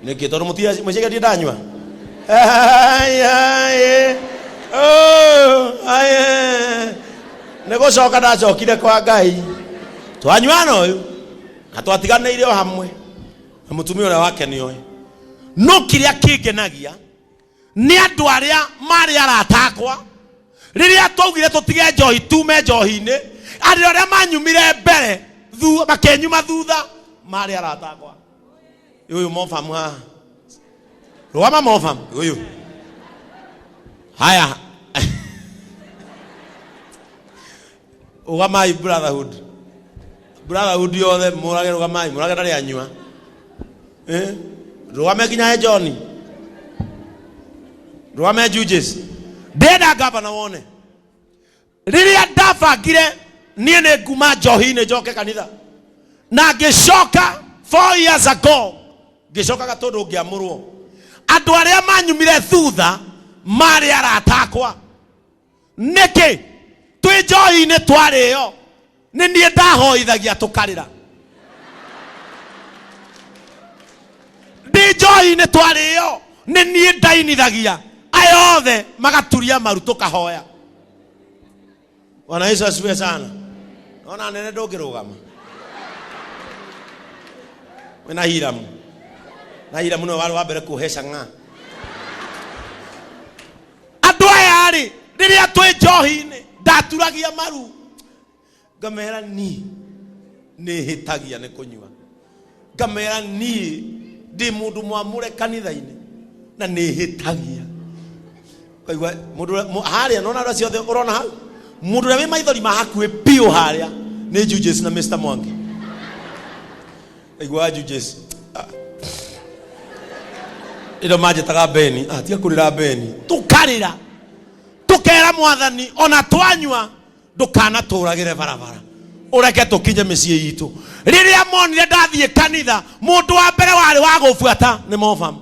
Niki tondu mutia mwicigetie ndanywa. Nego coka ndacokire kwa Ngai. Twanyuana uyu. Na twatiganire o hamwe. Na mutumia ura wake ni oy. No kiria kingenagia ni andu aria mari aratakwa. Riria twaugire tutige njohi tume njohi-ini, andu aria manyumire mbere makenyuma thutha mari aratakwa. Uyu mofamu ha. Rwama mofamu uyu. Haya. Ugamai brotherhood. Brotherhood yothe murage rugamai murage ndari anywa. Rwame kinya John. Rwame judges. Deda gavana wone. Riria ndabangire nie ne nguma njohi-ini njoke kanitha. Na ngicoka 4 years ago. Ngicoka gatundu ngiamurwo. Andu aria manyumire thutha mari aratakwa. Niki twi njohi-ini twario. Ni nie ndahoithagia tukarira. Ndi njohi-ini twario. Ni nie ndainithagia. Ayothe magaturia maru tukahoya. Bwana Yesu asifiwe sana. Ona nene ndungirugama. Wena hiramu. Na hiramu no wale wa mbere kuhesha nga. Andu aya ri riria twi njohi-ini ndaturagia maru. Ngamera ni hitagia ni kunywa. Ngamera ni ndi mundu mwamure kanitha-ini na ni hitagia. Kaigwa mundu haria nona ndo ciothe urona hau. Mundu ria wi maithori mahakue pio haria ni judges na Mr. Mwangi. Kaigwa judges. Ilo majetaga Beni, tiga kurira Beni. Tukarira. Tukera mwathani ona twanywa ndukana turagire barabara. Ureke tukinye micii itu. Riria monire ndathie kanitha, mundu wa mbere wari wa gufuata ni Mofam.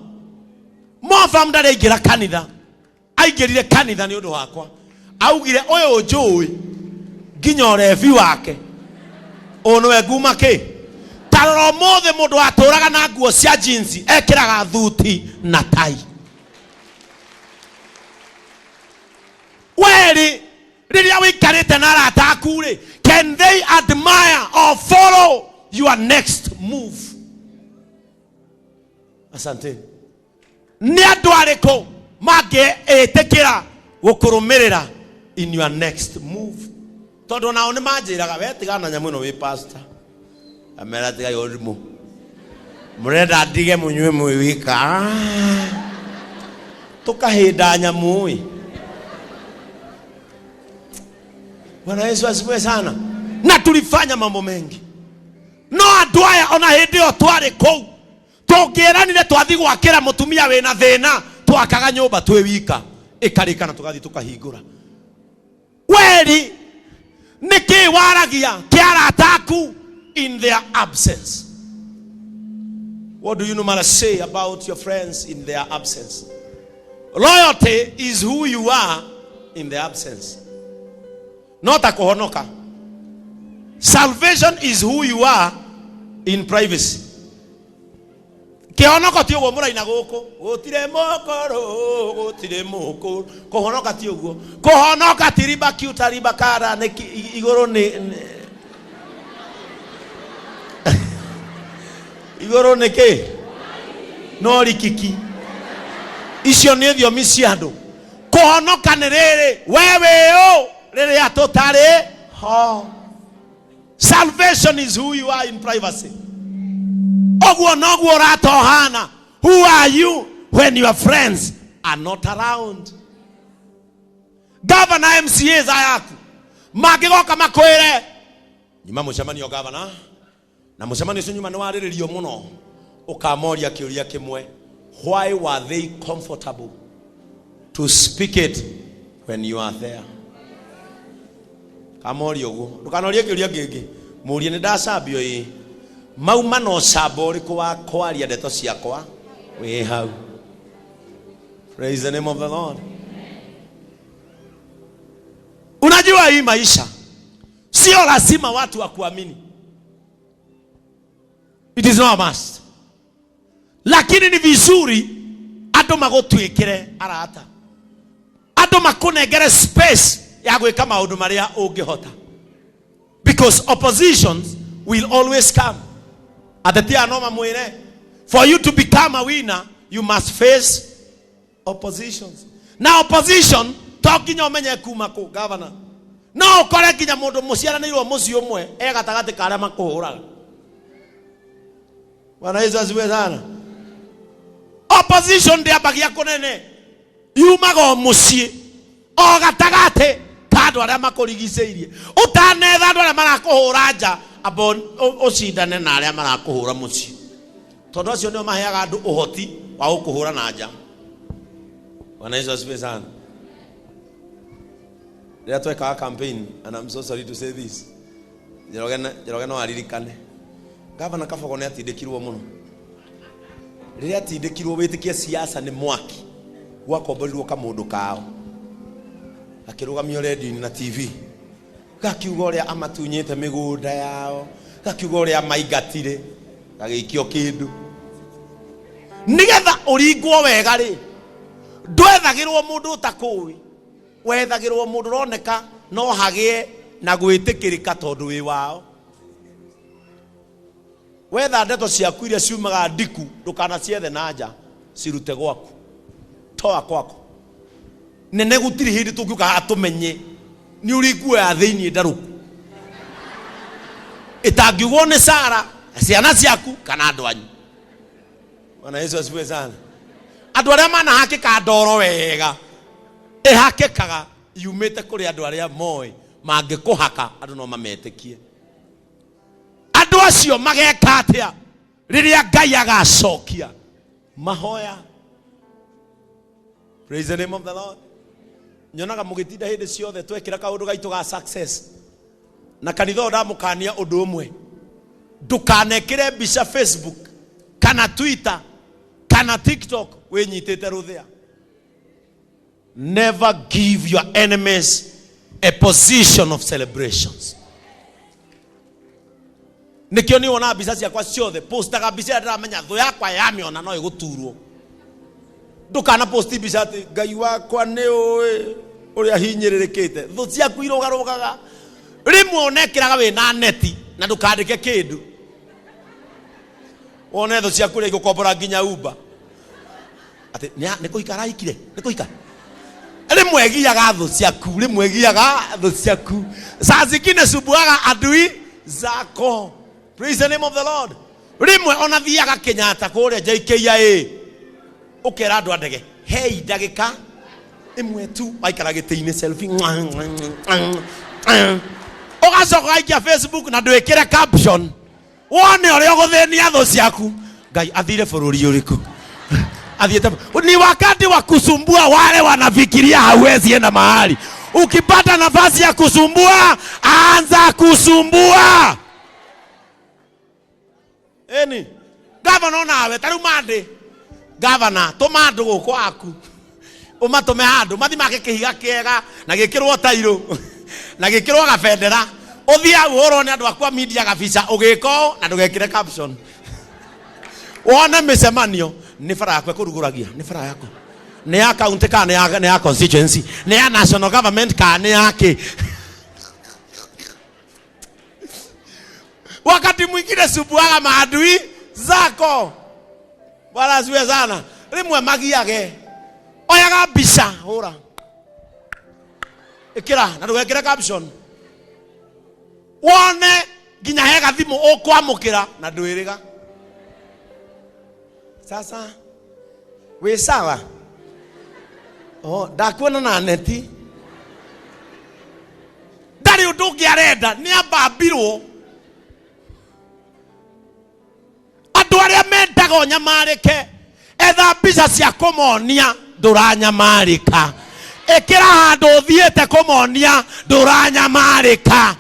Mofam ndari aingira kanitha. Aingirire kanitha ni undu wakwa. Augire uyu njui nginya urevi wake. Onwe nguma ki. Taroro mothe mundu aturaga na nguo cia jeans ekiraga thuti na tai. Weri riria wikarite na arataku ri, can they admire or follow your next move? Asante. Ni andu ariko mage etekira gukurumirira in your next move. Tondu nao ni manjiraga wetigana nyamu no wi pastor. Amera tiga yorimu. Murenda ndige munywe mwika. Tukahinda nyamu wi. Bwana Yesu asifiwe sana. Na tulifanya mambo mengi. No andu aya ona hindi yo twari kou. Tungiranire twathi gwakira mutumia wina thina, twakaga nyumba twi wika. Ikarika na tugathi tukahingura. Weri niki waragia kiara taku in their absence. What do you normally say about your friends in their absence? Loyalty is who you are in the absence. Not a kuhonoka. Salvation is who you are in privacy. Kihonoko ti uguo muraina guku gutire mokoro gutire mokoro kuhonoka ti uguo kuhonoka ti riba kiuta riba kara ne igoro ne igoro ne ke no rikiki icio ne thiomi cia andu kuhonoka ne riri wewe o riri atotare ho. Salvation is who you are in privacy. Who are you when your friends are not around? Governor MCAs ayaku magigoka makwire nyuma mucemanio governor na mucemanio ucio nyuma ni wariririo muno ukamoria kiuria kimwe, why were they comfortable to speak it when you are there? Kamoria uguo ndukanorie kiuria kingi murie ni ndacambio ii mauma no cambori kwa kwaria ndeto ciakwa we hau. Praise the name of the Lord. Unajua hii maisha sio lazima watu wakuamini. It is not a must. Lakini lakini ni vizuri ando magotwikire arata, ando makunengere space ya gwika maundu maria ungihota, because oppositions will always come. Atetia no mamwire, for you to become a winner you must face oppositions. Now opposition tokinya umenye kuma ku governor, no ukore kinya mundu muciaranirwo muci umwe gatagati karia makuhuraga. Bwana Yesu asifiwe sana. Opposition ndiambagia kunene yumaga muci o gatagati kandu aria makurigiceirie, utanetha andu aria marakuhura nja abo ucindane na aria marakuhura muci, tondu acio nio maheaga andu uhoti wa gukuhura na nja. Bwana Yesu asifiwe sana. Rĩrĩa twekaga campaign, and I'm so sorry to say this, Njoroge no aririkane gavana Kabogo nĩ atindĩkirwo mũno. Rĩrĩa atindĩkirwo wĩtĩkie siasa nĩ mwaki gwakomborirwo kamũndũ kao, akĩrũgamio radio-inĩ na TV, gakiuga ũrĩa amatunyĩte mĩgũnda yao, gakiuga ũrĩa maingatire, gagĩikio kĩndũ. Nĩgetha ũringwo wega rĩ, ndwethagĩrwo mũndũ ũtakũĩ, wethagĩrwo mũndũ ũroneka no hagĩe na gwĩtĩkĩrĩka tondũ wĩ wao. Wetha ndeto ciaku iria ciumaga ndiku ndũkanaciethe na nja, cirute gwaku, toa kwako. Nene gũtirĩ hĩndĩ tũngiũka atũmenye nĩ ũrĩ nguo ya thĩinĩ ndarũku ĩtangiugwo nĩ Sara, ciana ciaku kana andũ anyu. Bwana Yesu asifiwe sana. Andũ arĩa manahakĩka ndoro wega ĩhakĩkaga yumĩte kũrĩ andũ arĩa moĩ mangĩkũhaka andũ no mametĩkie. Andũ acio mageka atĩa rĩrĩa Ngai agacokia mahoya? Praise the name of the Lord. Nyonaga mũgĩtinda hĩndĩ ciothe twekĩra kaũndũ gaitũ ga success, na kanitha ndamũkania ũndũ ũmwe, ndũkanekĩre mbica Facebook kana Twitter kana TikTok wĩnyitĩte rũthĩa. Never give your enemies a position of celebrations. Nikio ni wona mbica ciakwa ciothe postaga mbica ndiramenya thũ yakwa yamĩona no ĩgũturwo. Ndũkana posti mbica atĩ Ngai wakwa nĩ ũĩ ũrĩa hinyĩrĩrĩkĩte. Thũ ciaku irũgarũgaga. Rĩmwe onekĩraga wĩna neti na ndũkandĩke kĩndũ, wone thũ ciaku rĩa igũkombora nginya Uber atĩ nĩ kũikara ikire, nĩ kũikara. Rĩmwe giaga thũ ciaku, rĩmwe giaga thũ ciaku, saa zingine subuaga adui zako. Praise the name of the Lord. Rĩmwe ona thiaga Kenyatta kũrĩa JKIA ũkera andũ andege, hei ndagĩka ĩmwe tu waikara gĩtĩ-inĩ selfie, ũgacoka gaikia Facebook na ndwĩkĩre caption wone ũrĩa ũgũthĩnia thũ ciaku. Ngai athire bũrũri ũrĩkũ? Ni wakati wa kusumbua wale wanafikiria hawezi enda mahali. Ukipata nafasi ya kusumbua, anza kusumbua. Eni gavana nawe tarumande gavana tomando gũkũ aku umatume handu mathi make kĩhiga kĩega na gĩkĩrwo tairo na gĩkĩrwo gabendera, ũthia ũhoro nĩ andũ akwa media gabica ũgĩko na ndũgekĩre caption. Wona mĩcemanio nĩ bara yakwe kũrugũragia, nĩ bara yako, nĩ ya county kana nĩ ya constituency, nĩ ya national government kana nĩ yake. Wakati mwingine subuaga maadui zako. Bwana asifiwe sana. Rĩmwe magiage oyaga mbica hũra ĩkĩra na ndũgekĩre caption, wone nginya he gathimũ ũkwamũkĩra na ndwĩrĩga. Sasa we sawa, ndakuona na neti ndari ũndũ ũngĩ arenda nĩ ambambirwo. Andũ arĩa mendaga ũnyamarĩke, etha mbica cia kũmonia ndũranyamarĩka, ĩkĩra handũ ũthiĩte kũmonia ndũranyamarĩka,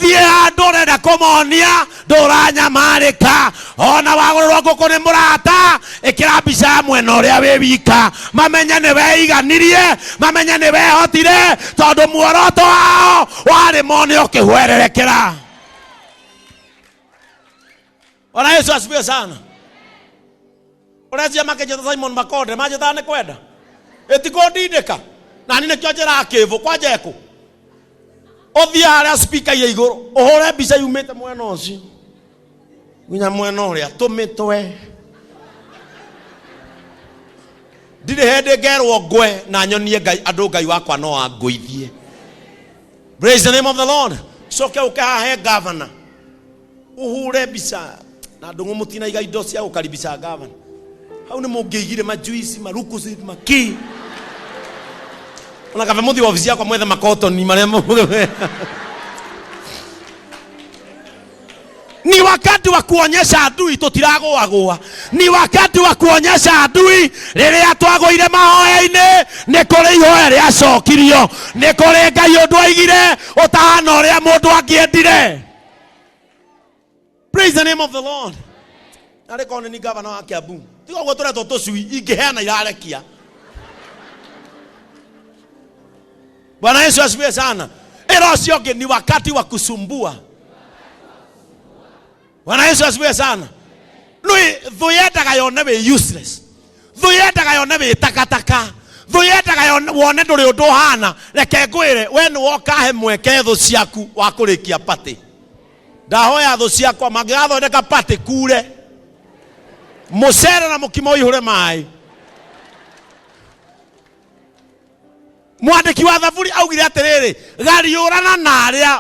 thiĩ handũ ũrenda kũmonia ndũranyamarĩka. Ona wagũrĩrwo ngũkũ nĩ mũrata, ĩkĩra mbica ya mwena ũrĩa wĩ wika, mamenye nĩ weiganirie, mamenye nĩ wehotire, tondũ muoroto wao warĩ mone ũkĩhwererekera. Bwana Yesu asifiwe sana. Urezia makejeta Simon Makode majeta ne kwenda. Etikondindika. Na nini kyo njera akivu kwa jeku. Othia haria speaker ye iguru. Ohore mbica yumite mwena ucio. Nginya mwena uria tumitwe. Ndire hende ngerwo ngwe na nyonie Ngai andu Ngai wakwa no anguithie. Praise the name of the Lord. So ke ukahe governor. Uhure bisa na ndungu mutina iga indo cia gukaribisha governor. Hau ni mungeigire majuici marukusi maki. Ona kave muthi ofisi yakwa mwethe makotoni maria ni wakati wa kuonyesha adui tutiragwa. Ni wakati wa kuonyesha adui riria twagwire mahoya-ini ni kuri ihoya ria cokirio ni kuri Ngai undu aigire utahana uria mundu angiendire. Praise the name of the Lord. Nare kone ni governor wa Kiambu tigo gutũretwo tũcui ingĩheana irarekia. Bwana Yesu asifiwe sana. Ero cionge ni wakati wa kusumbua. Bwana Yesu asifiwe sana. Nui thuyendaga yone we useless. Thuyendaga yone we takataka. Thuyendaga yone wone nduri undu hana. Reke ngwire we ni woka he mweke thu ciaku wa kurikia pati. Ndahoya thu ciakwa mangigathondeka pati kure. Mucere na mukimo ihure mai. Mwandiki wa thaburi augire atiriri gariurana na aria